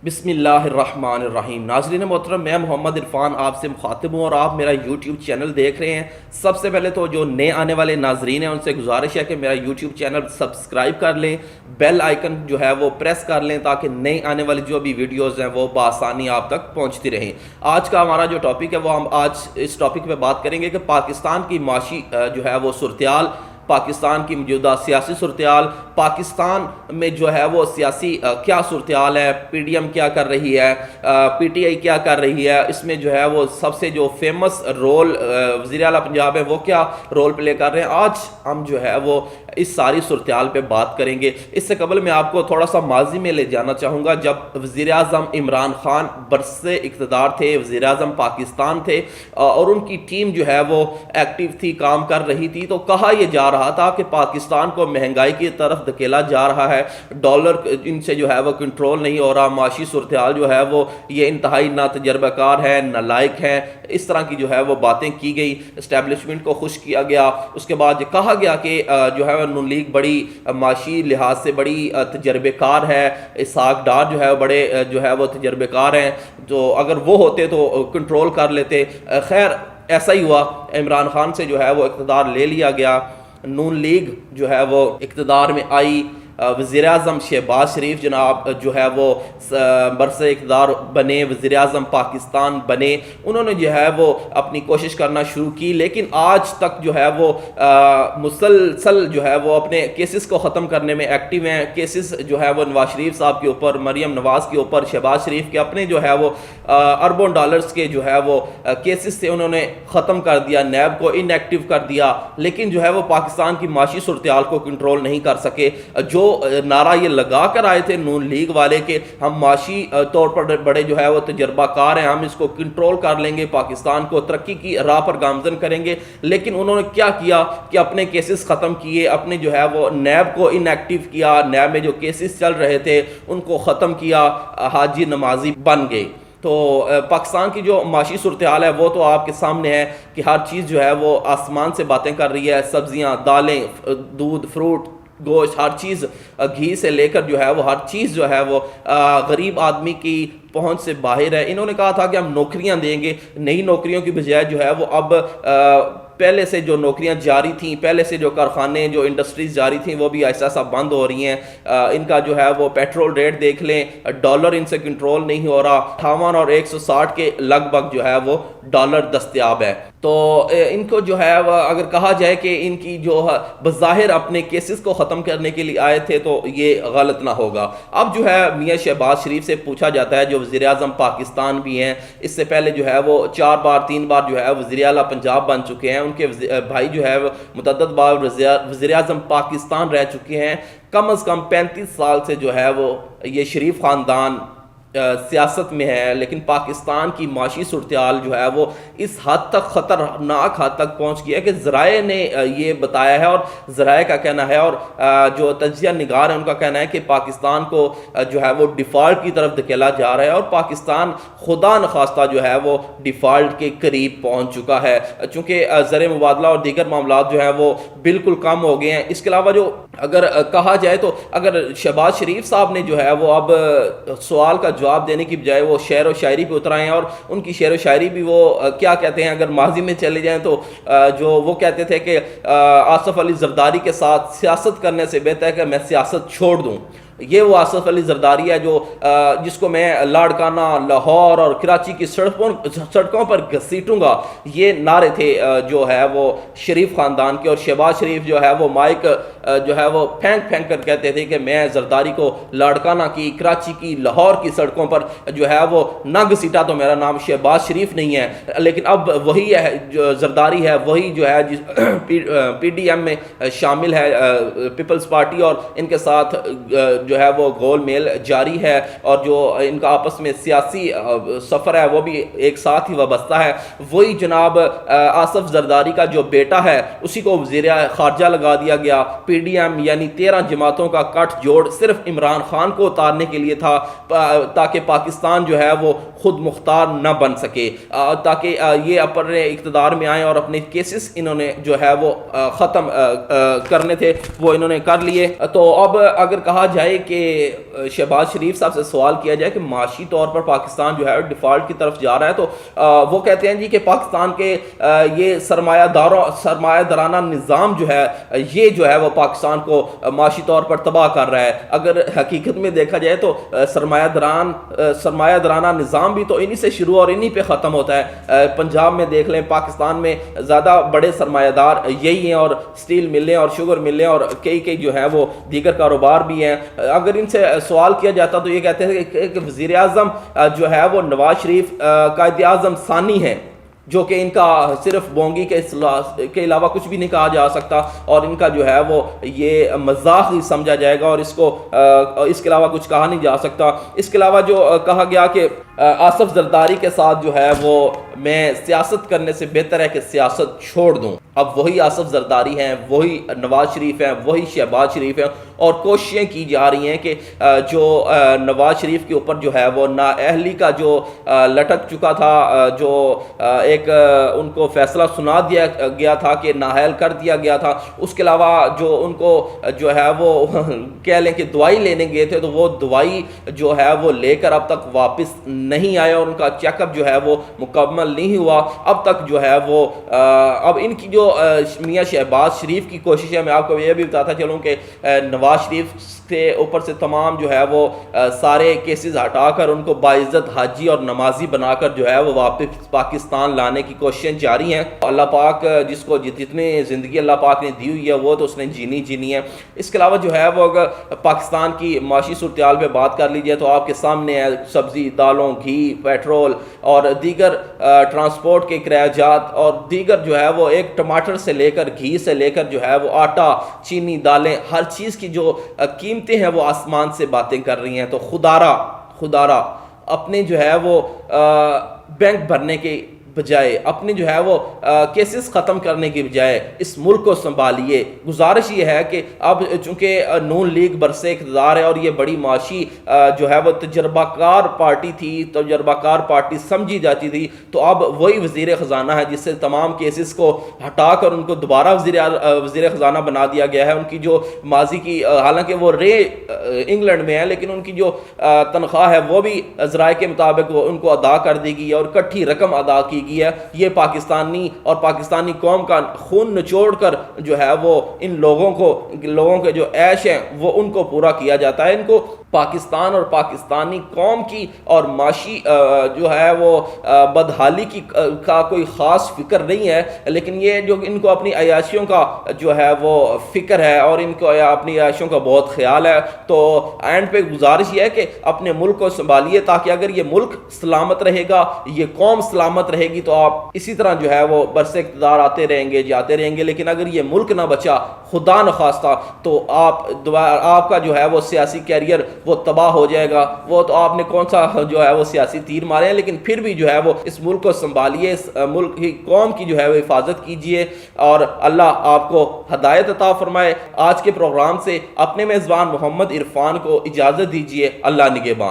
بسم اللہ الرحمن الرحیم۔ ناظرین محترم، میں محمد عرفان آپ سے مخاطب ہوں اور آپ میرا یوٹیوب چینل دیکھ رہے ہیں۔ سب سے پہلے تو جو نئے آنے والے ناظرین ہیں ان سے گزارش ہے کہ میرا یوٹیوب چینل سبسکرائب کر لیں، بیل آئیکن جو ہے وہ پریس کر لیں تاکہ نئے آنے والی جو بھی ویڈیوز ہیں وہ بآسانی آپ تک پہنچتی رہیں۔ آج کا ہمارا جو ٹاپک ہے وہ ہم آج اس ٹاپک پہ بات کریں گے کہ پاکستان کی معاشی جو ہے وہ صورتحال، پاکستان کی موجودہ سیاسی صورتحال، پاکستان میں جو ہے وہ سیاسی کیا صورتحال ہے، پی ڈی ایم کیا کر رہی ہے، پی ٹی آئی کیا کر رہی ہے، اس میں جو ہے وہ سب سے جو فیمس رول وزیر اعلیٰ پنجاب ہے وہ کیا رول پلے کر رہے ہیں۔ آج ہم جو ہے وہ اس ساری صورتحال پہ بات کریں گے۔ اس سے قبل میں آپ کو تھوڑا سا ماضی میں لے جانا چاہوں گا، جب وزیر اعظم عمران خان برس اقتدار تھے، وزیر اعظم پاکستان تھے اور ان کی ٹیم جو ہے وہ ایکٹیو تھی، کام کر رہی تھی، تو کہا یہ جا رہا تھا کہ پاکستان کو مہنگائی کی طرف دھکیلا جا رہا ہے، ڈالر ان سے جو ہے وہ کنٹرول نہیں ہو رہا، معاشی صورتحال جو ہے وہ یہ انتہائی نا تجربہ کار ہے، نالائق ہے، اس طرح کی جو ہے وہ باتیں کی گئی، اسٹیبلشمنٹ کو خوش کیا گیا۔ اس کے بعد یہ کہا گیا کہ جو ہے نون لیگ بڑی معاشی لحاظ سے بڑی تجربہ کار ہے، اسحاق ڈار جو ہے بڑے جو ہے وہ تجربہ کار ہیں، جو اگر وہ ہوتے تو کنٹرول کر لیتے۔ خیر ایسا ہی ہوا، عمران خان سے جو ہے وہ اقتدار لے لیا گیا، نون لیگ جو ہے وہ اقتدار میں آئی، وزیر اعظم شہباز شریف جناب جو ہے وہ برس اقتدار بنے، وزیر اعظم پاکستان بنے، انہوں نے جو ہے وہ اپنی کوشش کرنا شروع کی، لیکن آج تک جو ہے وہ مسلسل جو ہے وہ اپنے کیسز کو ختم کرنے میں ایکٹیو ہیں۔ کیسز جو ہے وہ نواز شریف صاحب کے اوپر، مریم نواز کے اوپر، شہباز شریف کے اپنے جو ہے وہ اربوں ڈالرز کے جو ہے وہ کیسز سے انہوں نے ختم کر دیا، نیب کو ان ایکٹیو کر دیا، لیکن جو ہے وہ پاکستان کی معاشی صورتحال کو کنٹرول نہیں کر سکے۔ جو نعرہ یہ لگا کر آئے تھے نون لیگ والے کہ ہم معاشی طور پر بڑے جو ہے وہ تجربہ کار ہیں، ہم اس کو کنٹرول کر لیں گے، پاکستان کو ترقی کی راہ پر گامزن کریں گے، لیکن انہوں نے کیا کیا کہ اپنے کیسز ختم کیے، اپنے جو ہے وہ نیب کو ان ایکٹیو کیا، نیب میں جو کیسز چل رہے تھے ان کو ختم کیا، حاجی نمازی بن گئے۔ تو پاکستان کی جو معاشی صورتحال ہے وہ تو آپ کے سامنے ہے کہ ہر چیز جو ہے وہ آسمان سے باتیں کر رہی ہے، سبزیاں، دالیں، دودھ، فروٹ، گوشت، ہر چیز، گھی سے لے کر جو ہے وہ ہر چیز جو ہے وہ غریب آدمی کی پہنچ سے باہر ہے۔ انہوں نے کہا تھا کہ ہم نوکریاں دیں گے، نئی نوکریوں کی بجائے جو ہے وہ اب پہلے سے جو نوکریاں جاری تھیں، پہلے سے جو کارخانے، جو انڈسٹریز جاری تھیں وہ بھی ایسا ایسا بند ہو رہی ہیں۔ ان کا جو ہے وہ پیٹرول ریٹ دیکھ لیں، ڈالر ان سے کنٹرول نہیں ہو رہا، 58 اور 160 کے لگ بھگ جو ہے وہ ڈالر دستیاب ہے۔ تو ان کو جو ہے وہ اگر کہا جائے کہ ان کی جو بظاہر اپنے کیسز کو ختم کرنے کے لیے آئے تھے تو یہ غلط نہ ہوگا۔ اب جو ہے میاں شہباز شریف سے پوچھا جاتا ہے، جو وزیر اعظم پاکستان بھی ہیں، اس سے پہلے جو ہے وہ 3 بار جو ہے وزیر اعلیٰ پنجاب بن چکے ہیں، ان کے بھائی جو ہے متعدد بار وزیر اعظم پاکستان رہ چکے ہیں، کم از کم 35 سال سے جو ہے وہ یہ شریف خاندان سیاست میں ہے، لیکن پاکستان کی معاشی صورتحال جو ہے وہ اس حد تک خطرناک حد تک پہنچ گیا ہے کہ ذرائع نے یہ بتایا ہے، اور ذرائع کا کہنا ہے اور جو تجزیہ نگار ہیں ان کا کہنا ہے کہ پاکستان کو جو ہے وہ ڈیفالٹ کی طرف دھکیلا جا رہا ہے، اور پاکستان خدا نخواستہ جو ہے وہ ڈیفالٹ کے قریب پہنچ چکا ہے، چونکہ زر مبادلہ اور دیگر معاملات جو ہیں وہ بالکل کم ہو گئے ہیں۔ اس کے علاوہ جو اگر کہا جائے تو اگر شہباز شریف صاحب نے جو ہے وہ اب سوال کا جواب دینے کی بجائے وہ شعر و شاعری پہ اتر آئے ہیں، اور ان کی شعر و شاعری بھی وہ کیا کہتے ہیں، اگر ماضی میں چلے جائیں تو جو وہ کہتے تھے کہ آصف علی زرداری کے ساتھ سیاست کرنے سے بہتر ہے کہ میں سیاست چھوڑ دوں۔ یہ وہ آصف علی زرداری ہے جو جس کو میں لاڑکانہ، لاہور اور کراچی کی سڑکوں پر گھسیٹوں گا، یہ نعرے تھے جو ہے وہ شریف خاندان کے، اور شہباز شریف جو ہے وہ مائک جو ہے وہ پھینک کر کہتے تھے کہ میں زرداری کو لاڑکانہ کی، کراچی کی، لاہور کی سڑکوں پر جو ہے وہ نہ گھسیٹا تو میرا نام شہباز شریف نہیں ہے۔ لیکن اب وہی ہے جو زرداری ہے، وہی جو ہے پی ڈی ایم میں شامل ہے، پیپلز پارٹی، اور ان کے ساتھ جو ہے وہ گول میل جاری ہے، اور جو ان کا آپس میں سیاسی سفر ہے وہ بھی ایک ساتھ ہی وابستہ ہے۔ وہی جناب آصف زرداری کا جو بیٹا ہے اسی کو وزیر خارجہ لگا دیا گیا۔ پی ڈی ایم یعنی 13 جماعتوں کا کٹ جوڑ صرف عمران خان کو اتارنے کے لیے تھا، تاکہ پاکستان جو ہے وہ خود مختار نہ بن سکے، تاکہ یہ اپنے اقتدار میں آئیں، اور اپنے کیسز انہوں نے جو ہے وہ ختم کرنے تھے وہ انہوں نے کر لیے۔ تو اب اگر کہا جائے کہ شہباز شریف صاحب سے سوال کیا جائے کہ معاشی طور پر پاکستان جو ہے ڈیفالٹ کی طرف جا رہا ہے، تو وہ کہتے ہیں جی کہ پاکستان کے یہ سرمایہ دارانہ نظام جو ہے یہ جو ہے وہ پاکستان کو معاشی طور پر تباہ کر رہا ہے۔ اگر حقیقت میں دیکھا جائے تو سرمایہ دارانہ نظام بھی تو انہی سے شروع اور انہی پہ ختم ہوتا ہے۔ پنجاب میں دیکھ لیں، پاکستان میں زیادہ بڑے سرمایہ دار یہی ہیں، اور سٹیل ملیں اور شوگر ملیں اور کئی جو ہے وہ دیگر کاروبار بھی ہیں۔ اگر ان سے سوال کیا جاتا تو یہ کہتے ہیں کہ وزیر اعظم جو ہے وہ نواز شریف قائد اعظم ثانی ہیں، جو کہ ان کا صرف بونگی کے علاوہ کچھ بھی نہیں کہا جا سکتا، اور ان کا جو ہے وہ یہ مذاق ہی سمجھا جائے گا، اور اس کے علاوہ کچھ کہا نہیں جا سکتا۔ اس کے علاوہ جو کہا گیا کہ آصف زرداری کے ساتھ جو ہے وہ میں سیاست کرنے سے بہتر ہے کہ سیاست چھوڑ دوں۔ اب وہی آصف زرداری ہیں، وہی نواز شریف ہیں، وہی شہباز شریف ہیں، اور کوششیں کی جا رہی ہیں کہ جو نواز شریف کے اوپر جو ہے وہ نااہلی کا جو لٹک چکا تھا، جو ایک ان کو فیصلہ سنا دیا گیا تھا کہ نااہل کر دیا گیا تھا، اس کے علاوہ جو ان کو جو ہے وہ کہہ لیں کہ دوائی لینے گئے تھے، تو وہ دوائی جو ہے وہ لے کر اب تک واپس نہیں آیا، اور ان کا چیک اپ جو ہے وہ مکمل نہیں ہوا اب تک جو ہے وہ۔ اب ان کی جو میاں شہباز شریف کی کوشش ہے، میں آپ کو یہ بھی بتاتا چلوں کہ نواز شریف کے اوپر سے تمام جو ہے وہ سارے کیسز ہٹا کر ان کو باعزت حاجی اور نمازی بنا کر جو ہے وہ واپس پاکستان لانے کی کوششیں جاری ہیں۔ اللہ پاک جس کو جتنی زندگی اللہ پاک نے دی ہوئی ہے وہ تو اس نے جینی ہے۔ اس کے علاوہ جو ہے وہ اگر پاکستان کی معاشی صورتحال پہ بات کر لیجیے تو آپ کے سامنے ہے سبزی، دالوں، گھی، پیٹرول اور دیگر ٹرانسپورٹ کے اخراجات، اور دیگر جو ہے وہ ایک ٹماٹر سے لے کر گھی سے لے کر جو ہے وہ آٹا، چینی، دالیں، ہر چیز کی جو قیمتیں ہیں وہ آسمان سے باتیں کر رہی ہیں۔ تو خدارا اپنے جو ہے وہ بینک بھرنے کے بجائے، اپنے جو ہے وہ کیسز ختم کرنے کی بجائے اس ملک کو سنبھالیے۔ گزارش یہ ہے کہ اب چونکہ نون لیگ برسر اقتدار ہے اور یہ بڑی معاشی جو ہے وہ تجربہ کار پارٹی تھی، تجربہ کار پارٹی سمجھی جاتی تھی، تو اب وہی وزیر خزانہ ہے جس سے تمام کیسز کو ہٹا کر ان کو دوبارہ وزیر خزانہ بنا دیا گیا ہے۔ ان کی جو ماضی کی، حالانکہ وہ انگلینڈ میں ہے، لیکن ان کی جو تنخواہ ہے وہ بھی ذرائع کے مطابق ان کو ادا کر دی گئی ہے، اور کٹھی رقم ادا کی گئی ہے۔ یہ پاکستانی اور پاکستانی قوم کا خون نچوڑ کر جو ہے وہ ان لوگوں کے جو عیش ہیں وہ ان کو پورا کیا جاتا ہے۔ ان کو پاکستان اور پاکستانی قوم کی اور معاشی جو ہے وہ بدحالی کا کوئی خاص فکر نہیں ہے، لیکن یہ جو ان کو اپنی عیاشیوں کا جو ہے وہ فکر ہے اور ان کو اپنی عیاشیوں کا بہت خیال ہے۔ تو اینڈ پہ گزارش یہ ہے کہ اپنے ملک کو سنبھالیے، تاکہ اگر یہ ملک سلامت رہے گا، یہ قوم سلامت رہے گی، تو آپ اسی طرح جو ہے وہ برسر اقتدار آتے رہیں گے، جاتے رہیں گے۔ لیکن اگر یہ ملک نہ بچا، خدا نخواستہ، تو آپ کا جو ہے وہ سیاسی کیریئر وہ تباہ ہو جائے گا۔ وہ تو آپ نے کون سا جو ہے وہ سیاسی تیر مارے ہیں، لیکن پھر بھی جو ہے وہ اس ملک کو سنبھالیے، اس ملک کی قوم کی جو ہے وہ حفاظت کیجیے، اور اللہ آپ کو ہدایت عطا فرمائے۔ آج کے پروگرام سے اپنے میزبان محمد عرفان کو اجازت دیجیے۔ اللہ نگہبان۔